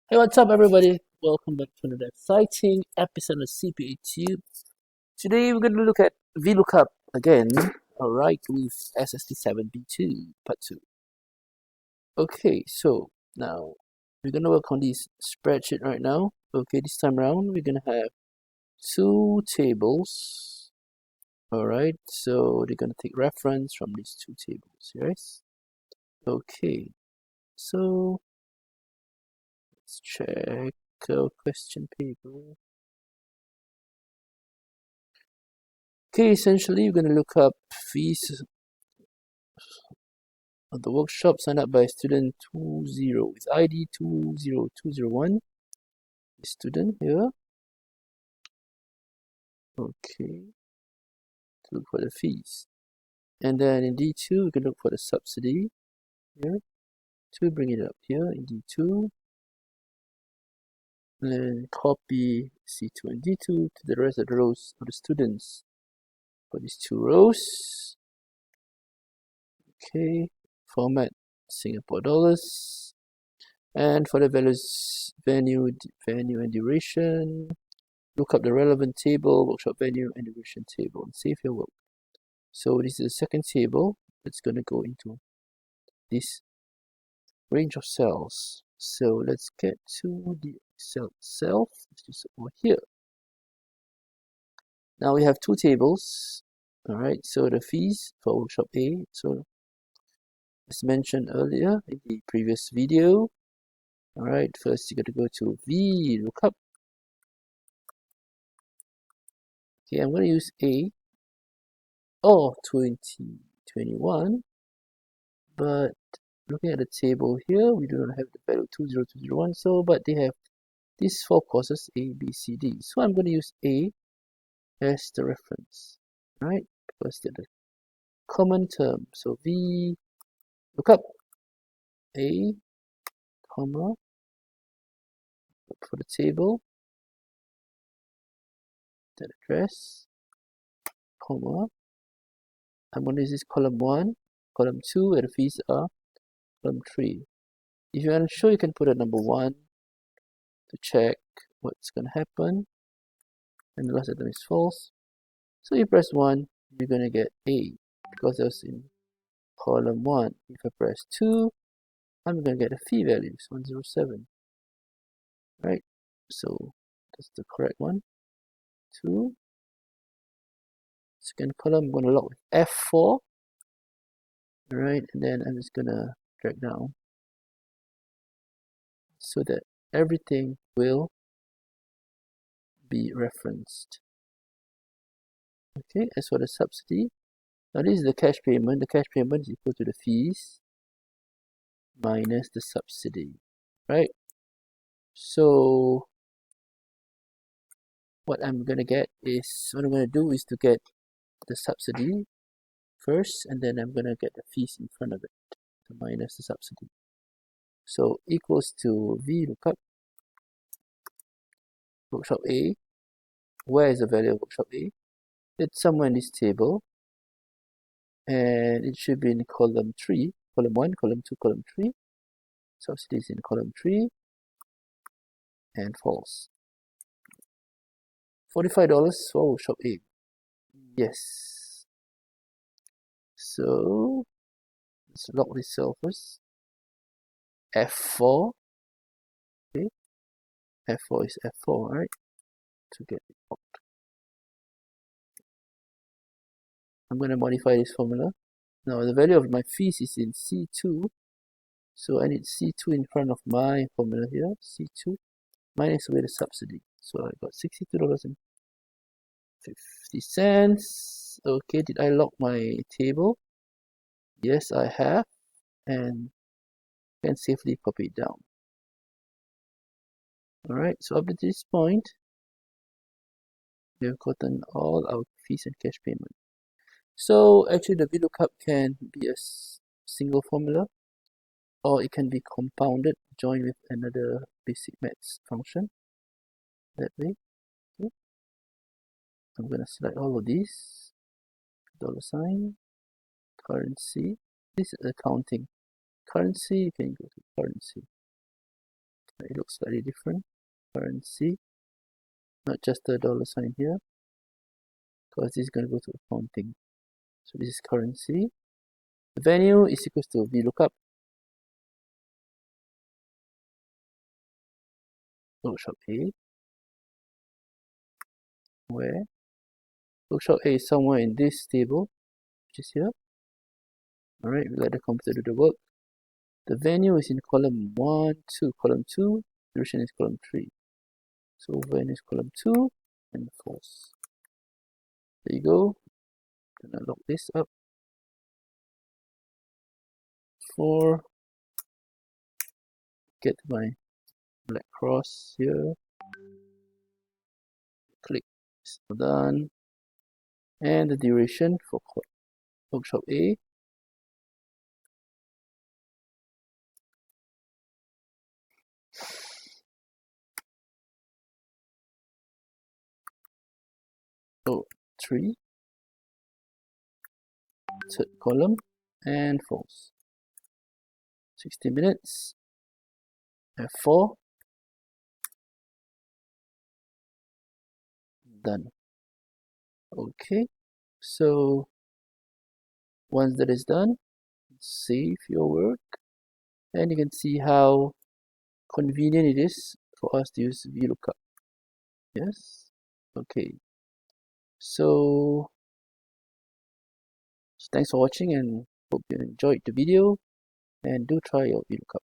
Hey, what's up, everybody? Welcome back to another exciting episode of CPA Tube. Today, we're going to look at VLOOKUP again, alright, with SST7B-2, part 2. Okay, so now we're going to work on this spreadsheet right now. Okay, this time around, we're going to have two tables, alright, so they're going to take reference from these two tables, yes? Okay, so let's check our question paper. Okay, essentially, we're going to look up fees of the workshop signed up by student 20 with ID 20201. Student here. Okay, to look for the fees. And then in D2, we can look for the subsidy here to bring it up here in D2. And then copy C2 and D2 to the rest of the rows of the students for these two rows. Okay, format Singapore dollars. And for the values, venue and duration, look up the relevant table, workshop venue and duration table, and save your work. So this is the second table that's going to go into this range of cells. So let's get to the cell itself, which is over here. Now we have two tables. Alright, so the fees for workshop A. So as mentioned earlier in the previous video, alright, first you got to go to VLOOKUP. Okay, I'm going to use A of 2021, but looking at the table here, we do not have the value 20201, so but they have these four courses A, B, C, D. So I'm going to use A as the reference, right? Because they're the common term. So V look up A, comma, look for the table, that address, comma. I'm going to use this column 1, column 2, and the fees are column 3. If you're unsure, you can put a number 1 to check what's going to happen, and the last item is false. So you press 1, you're going to get A because that's in column 1. If I press 2, I'm going to get a fee value, 107. Right? So that's the correct one. 2. Second column, I'm going to log with F4. Alright, and then I'm just going to drag down so that everything will be referenced. Okay, as for the subsidy, now this is the cash payment. The cash payment is equal to the fees minus the subsidy, right? So what I'm going to get is, what I'm going to do is to get the subsidy first, and then I'm going to get the fees in front of it to minus the subsidy. So equals to VLOOKUP workshop A. Where is the value of workshop A? It's somewhere in this table, and it should be in column 3, column 1, column 2, column 3. Subsidy is in column 3, and false. $45 for workshop A. Yes. So let's log this cell first. F4. Okay. F4 is F4, right? To get it logged. I'm going to modify this formula. Now the value of my fees is in C2. So I need C2 in front of my formula here. C2 minus away the subsidy. So I got $62.50. Okay, did I log my table? Yes, I have. And can safely copy it down. Alright, so up to this point, we have gotten all our fees and cash payment. So actually the VLOOKUP can be a single formula, or it can be compounded, joined with another basic maths function. That way. Okay. I'm going to select all of these, $sign, currency. This is accounting. Currency, you can go to currency. It looks slightly different. Currency, not just the dollar sign here, because this is going to go to accounting. So this is currency. The venue is equal to VLOOKUP workshop A, where workshop A is somewhere in this table, which is here. Alright, we let the computer do the work. The venue is in column 1, 2, column 2, duration is column 3. So venue is column 2 and false. There you go. Then I lock this up for get my black cross here. Click, it's done. And the duration for workshop A oh 3, third column, and false. 60 minutes, F4, done. Okay, so once that is done, save your work, and you can see how convenient it is for us to use VLOOKUP. Yes, okay. So thanks for watching and hope you enjoyed the video, and do try your VLOOKUP.